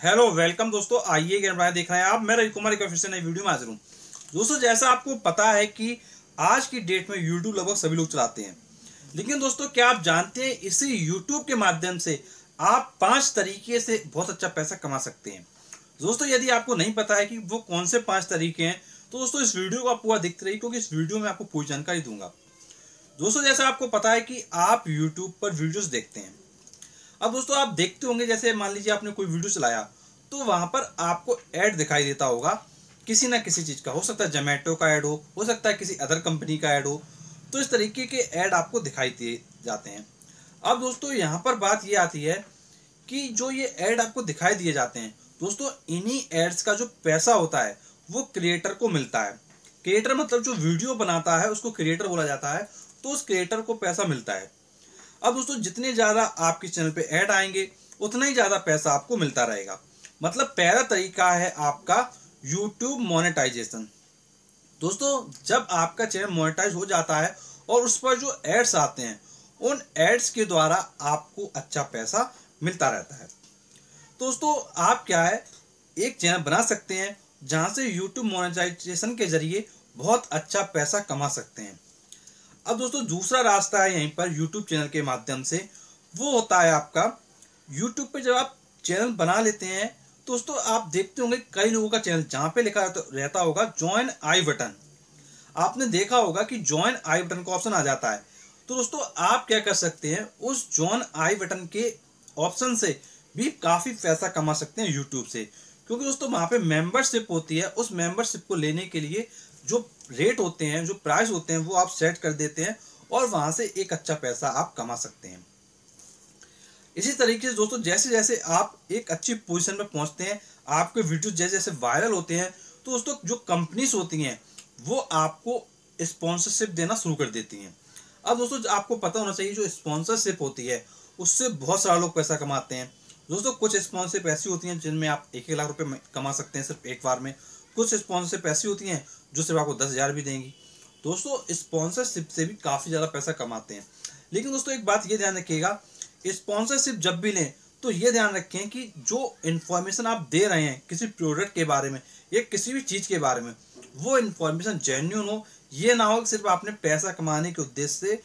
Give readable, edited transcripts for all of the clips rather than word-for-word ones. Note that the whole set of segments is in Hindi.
हेलो वेलकम दोस्तों, आइए गेम बनाए देख रहे हैं आप। मैं रवि कुमार एक फिर से नई वीडियो में हाजिर हूँ। दोस्तों, जैसा आपको पता है कि आज की डेट में यूट्यूब लगभग सभी लोग चलाते हैं, लेकिन दोस्तों क्या आप जानते हैं इसी यूट्यूब के माध्यम से आप 5 तरीके से बहुत अच्छा पैसा कमा सकते हैं। दोस्तों, यदि आपको नहीं पता है कि वो कौन से 5 तरीके हैं तो दोस्तों इस वीडियो को आप पूरा देखते रहिए, क्योंकि इस वीडियो में आपको पूरी जानकारी दूंगा। दोस्तों, जैसा आपको पता है कि आप यूट्यूब पर वीडियोस देखते हैं। अब दोस्तों आप देखते होंगे, जैसे मान लीजिए आपने कोई वीडियो चलाया तो वहां पर आपको ऐड दिखाई देता होगा किसी ना किसी चीज का। हो सकता है जोमेटो का ऐड हो सकता है किसी अदर कंपनी का ऐड हो। तो इस तरीके के ऐड आपको दिखाई दिए जाते हैं। अब दोस्तों यहाँ पर बात ये आती है कि जो ये ऐड आपको दिखाई दिए जाते हैं, दोस्तों इन्हीं एड्स का जो पैसा होता है वो क्रिएटर को मिलता है। क्रिएटर मतलब जो वीडियो बनाता है उसको क्रिएटर बोला जाता है। तो उस क्रिएटर को पैसा मिलता है। अब दोस्तों जितने ज्यादा आपके चैनल पे ऐड आएंगे उतना ही ज्यादा पैसा आपको मिलता रहेगा। मतलब पहला तरीका है आपका YouTube मोनेटाइजेशन। दोस्तों जब आपका चैनल मोनेटाइज हो जाता है और उस पर जो एड्स आते हैं उन एड्स के द्वारा आपको अच्छा पैसा मिलता रहता है। दोस्तों आप क्या है, एक चैनल बना सकते हैं जहां से YouTube मोनेटाइजेशन के जरिए बहुत अच्छा पैसा कमा सकते हैं। अब दोस्तों दूसरा रास्ता है यहीं पर YouTube चैनल के माध्यम से, वो होता है आपका YouTube पे जब आप चैनल बना लेते हैं। दोस्तों आप देखते होंगे कई लोगों का चैनल जहां पे लिखा रहता होगा ज्वाइन आई बटन। आपने देखा होगा कि ज्वाइन आई बटन का ऑप्शन आ जाता है। तो दोस्तों आप क्या कर सकते हैं, उस ज्वाइन आई बटन के ऑप्शन से भी काफी पैसा कमा सकते हैं यूट्यूब से। क्योंकि दोस्तों वहां पे मेंबरशिप होती है, उस मेंबरशिप को लेने के लिए जो रेट होते हैं, जो प्राइस होते हैं वो आप सेट कर देते हैं और वहां से एक अच्छा पैसा आप कमा सकते हैं। इसी तरीके से दोस्तों जैसे जैसे आप एक अच्छी पोजीशन में पहुंचते हैं, आपके वीडियो जैसे जैसे वायरल होते हैं, तो दोस्तों जो कंपनीज होती हैं वो आपको स्पॉन्सरशिप देना शुरू कर देती हैं। अब दोस्तों आपको पता होना चाहिए जो स्पॉन्सरशिप होती है उससे बहुत सारे लोग पैसा कमाते हैं। दोस्तों कुछ स्पॉन्सरशिप ऐसी होती हैं जिनमें आप 1-1 लाख रुपए कमा सकते हैं सिर्फ एक बार में। कुछ स्पॉन्सरशिप ऐसी होती हैं जो सिर्फ आपको 10,000 भी देंगी। दोस्तों स्पॉन्सरशिप से भी काफ़ी ज़्यादा पैसा कमाते हैं। लेकिन दोस्तों एक बात ये ध्यान रखिएगा, स्पॉन्सरशिप जब भी लें तो ये ध्यान रखें कि जो इन्फॉर्मेशन आप दे रहे हैं किसी प्रोडक्ट के बारे में या किसी भी चीज़ के बारे में, वो इन्फॉर्मेशन जेन्युइन हो। ये ना हो कि सिर्फ आपने पैसा कमाने के उद्देश्य से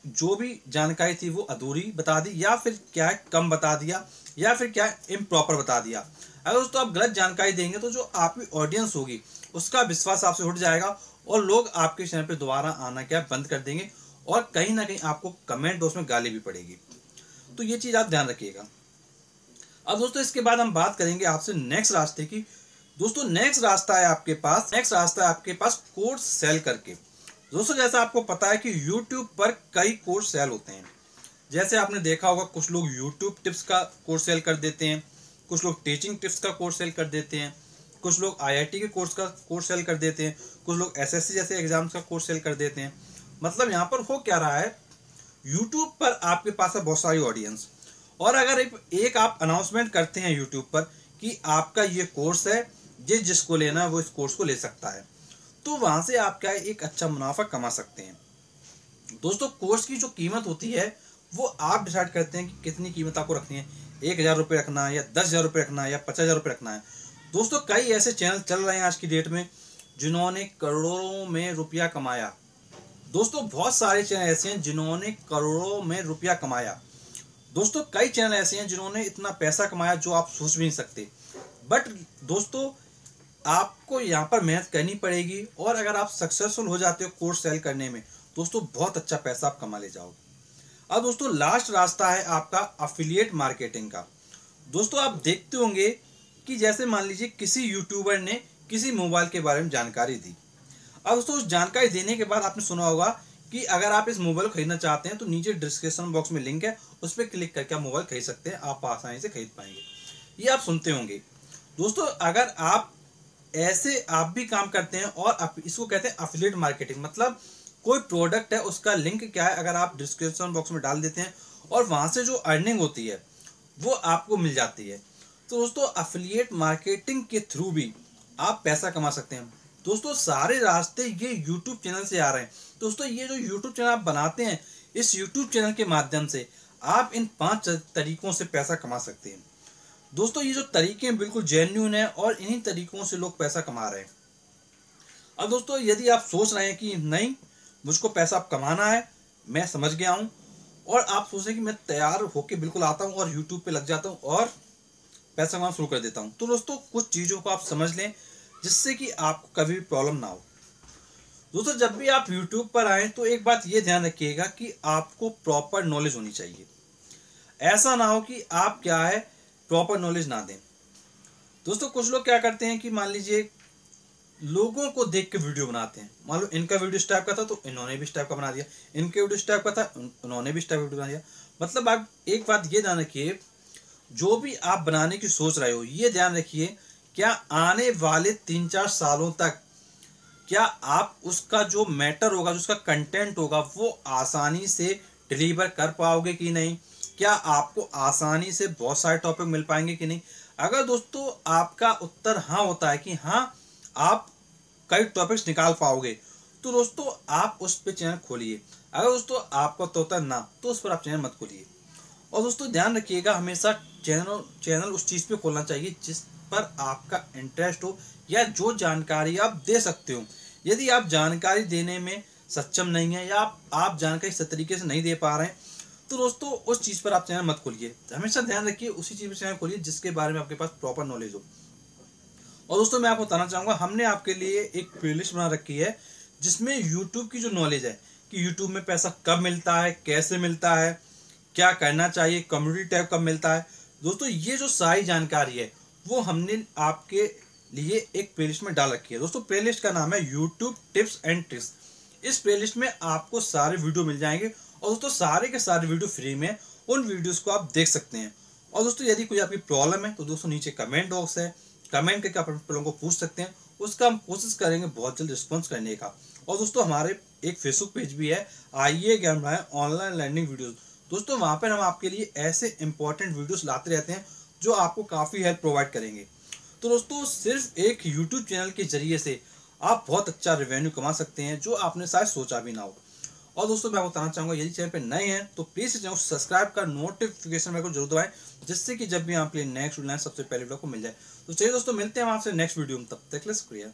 जो भी जानकारी थी वो अधूरी बता दी, या फिर क्या है कम बता दिया, या फिर क्या है इम्प्रॉपर बता दिया। अगर दोस्तों आप गलत जानकारी देंगे तो जो आपकी ऑडियंस होगी उसका विश्वास आपसे उठ जाएगा और लोग आपके चैनल पे दोबारा आना क्या बंद कर देंगे और कहीं ना कहीं आपको कमेंट उसमें गाली भी पड़ेगी। तो ये चीज आप ध्यान रखिएगा। अब दोस्तों इसके बाद हम बात करेंगे आपसे नेक्स्ट रास्ते की। दोस्तों नेक्स्ट रास्ता है आपके पास कोर्स सेल करके। दोस्तों जैसा आपको पता है कि YouTube पर कई कोर्स सेल होते हैं। जैसे आपने देखा होगा कुछ लोग YouTube टिप्स का कोर्स सेल कर देते हैं, कुछ लोग टीचिंग टिप्स का कोर्स सेल कर देते हैं, कुछ लोग IIT के कोर्स सेल कर देते हैं, कुछ लोग SSC जैसे एग्जाम्स का कोर्स सेल कर देते हैं। मतलब यहाँ पर हो क्या रहा है, यूट्यूब पर आपके पास है बहुत सारी ऑडियंस, और अगर एक आप अनाउंसमेंट करते हैं यूट्यूब पर कि आपका ये कोर्स है, जिसको लेना है वो इस कोर्स को ले सकता है, तो वहां से आप क्या है एक अच्छा मुनाफा कमा सकते हैं। दोस्तों कोर्स की जो कीमत होती है वो आप डिसाइड करते हैं कि कितनी कीमत आपको रखनी है, 1,000 रुपये रखना है या 10,000 रुपये रखना है या 50,000 रुपये रखना है। दोस्तों कई ऐसे चैनल चल रहे हैं आज की डेट में जिन्होंने करोड़ों में रुपया कमाया। दोस्तों बहुत सारे चैनल ऐसे हैं जिन्होंने करोड़ों में रुपया कमाया। दोस्तों कई चैनल ऐसे हैं जिन्होंने इतना पैसा कमाया जो आप सोच भी नहीं सकते। बट दोस्तों आपको यहाँ पर मेहनत करनी पड़ेगी, और अगर आप सक्सेसफुल हो जाते हो कोर्स सेल करने में, दोस्तों बहुत अच्छा पैसा आप कमा ले जाओगे। अब दोस्तों लास्ट रास्ता है आपका अफिलिएट मार्केटिंग का। दोस्तों आप देखते होंगे कि जैसे मान लीजिए किसी यूट्यूबर ने किसी मोबाइल के बारे में जानकारी दी। अब दोस्तों उस जानकारी देने के बाद आपने सुना होगा कि अगर आप इस मोबाइल को खरीदना चाहते हैं तो नीचे डिस्क्रिप्शन बॉक्स में लिंक है, उस पर क्लिक करके आप मोबाइल खरीद सकते हैं, आप आसानी से खरीद पाएंगे। ये आप सुनते होंगे। दोस्तों अगर आप भी काम करते हैं और इसको कहते हैं अफिलिएट मार्केटिंग। मतलब कोई प्रोडक्ट है उसका लिंक क्या है अगर आप डिस्क्रिप्शन बॉक्स में डाल देते हैं और वहां से जो अर्निंग होती है वो आपको मिल जाती है। तो दोस्तों अफिलिएट मार्केटिंग के थ्रू भी आप पैसा कमा सकते हैं। दोस्तों सारे रास्ते ये YouTube चैनल से आ रहे हैं। दोस्तों ये जो YouTube चैनल आप बनाते हैं, इस YouTube चैनल के माध्यम से आप इन 5 तरीकों से पैसा कमा सकते हैं। दोस्तों ये जो तरीके हैं बिल्कुल जेन्युइन है और इन्हीं तरीकों से लोग पैसा कमा रहे हैं। अब दोस्तों यदि आप सोच रहे हैं कि नहीं मुझको पैसा कमाना है, मैं समझ गया हूँ, और आप सोच रहे हैं कि मैं तैयार होके बिल्कुल आता हूँ और यूट्यूब पे लग जाता हूँ और पैसा कमाना शुरू कर देता हूँ, तो दोस्तों कुछ चीज़ों को आप समझ लें जिससे कि आपको कभी भी प्रॉब्लम ना हो। दोस्तों जब भी आप यूट्यूब पर आए तो एक बात ये ध्यान रखिएगा कि आपको प्रॉपर नॉलेज होनी चाहिए। ऐसा ना हो कि आप क्या है प्रॉपर नॉलेज ना दें। दोस्तों कुछ लोग क्या करते हैं कि मान लीजिए लोगों को देख के वीडियो बनाते हैं। मान लो इनका वीडियो इस टाइप का था तो इन्होंने भी इस टाइप का बना दिया, इनके वीडियो इस टाइप का था उन्होंने भी इस टाइप का वीडियो बना दिया। मतलब आप एक बात ये ध्यान रखिए, जो भी आप बनाने की सोच रहे हो ये ध्यान रखिए, क्या आने वाले 3-4 सालों तक क्या आप उसका जो मैटर होगा, जो उसका कंटेंट होगा, वो आसानी से डिलीवर कर पाओगे कि नहीं? क्या आपको आसानी से बहुत सारे टॉपिक मिल पाएंगे कि नहीं? अगर दोस्तों आपका उत्तर हाँ होता है कि हाँ आप कई टॉपिक्स निकाल पाओगे, तो दोस्तों आप उस पर चैनल खोलिए। अगर दोस्तों आपका उत्तर होता है ना, तो उस पर आप चैनल मत खोलिए। और दोस्तों ध्यान रखिएगा हमेशा चैनल उस चीज़ पे खोलना चाहिए जिस पर आपका इंटरेस्ट हो या जो जानकारी आप दे सकते हो। यदि आप जानकारी देने में सक्षम नहीं है या आप जानकारी सही तरीके से नहीं दे पा रहे हैं, तो दोस्तों उस चीज़ पर आप चैनल मत खोलिए। हमेशा ध्यान रखिए उसी चीज़ पर चैनल खोलिए जिसके बारे में आपके पास प्रॉपर नॉलेज हो। और दोस्तों मैं आपको बताना चाहूँगा, हमने आपके लिए एक प्लेलिस्ट बना रखी है जिसमें यूट्यूब की जो नॉलेज है कि यूट्यूब में पैसा कब मिलता है, कैसे मिलता है, क्या करना चाहिए, कम्युनिटी टैब कब मिलता है, दोस्तों ये जो सारी जानकारी है वो हमने आपके लिए एक प्लेलिस्ट में डाल रखी है। दोस्तों प्लेलिस्ट का नाम है यूट्यूब टिप्स एंड ट्रिक्स। इस प्लेलिस्ट में आपको सारे वीडियो मिल जाएंगे और दोस्तों सारे के सारे वीडियो फ्री में, उन वीडियोस को आप देख सकते हैं। और दोस्तों यदि कोई आपकी प्रॉब्लम है तो दोस्तों नीचे कमेंट बॉक्स है, कमेंट करके आप लोगों को पूछ सकते हैं, उसका हम कोशिश करेंगे बहुत जल्द रिस्पॉन्स करने का। और दोस्तों हमारे एक फेसबुक पेज भी है, आइए ज्ञान बढ़ाएं ऑनलाइन लर्निंग वीडियोस। दोस्तों वहाँ पर हम आपके लिए ऐसे इंपॉर्टेंट वीडियोस लाते रहते हैं जो आपको काफ़ी हेल्प प्रोवाइड करेंगे। तो दोस्तों सिर्फ एक यूट्यूब चैनल के जरिए से आप बहुत अच्छा रेवेन्यू कमा सकते हैं जो आपने शायद सोचा भी ना हो। और दोस्तों मैं बताना चाहूँगा यदि चैनल पे नए हैं तो प्लीज़ चैनल को सब्सक्राइब कर नोटिफिकेशन मेरे को जरूर दबाएं, जिससे कि जब भी आपके लिए नेक्स्ट वीडियो सबसे पहले वीडियो को मिल जाए। तो चलिए दोस्तों मिलते हैं आपसे नेक्स्ट वीडियो में, तब तक के लिए शुक्रिया।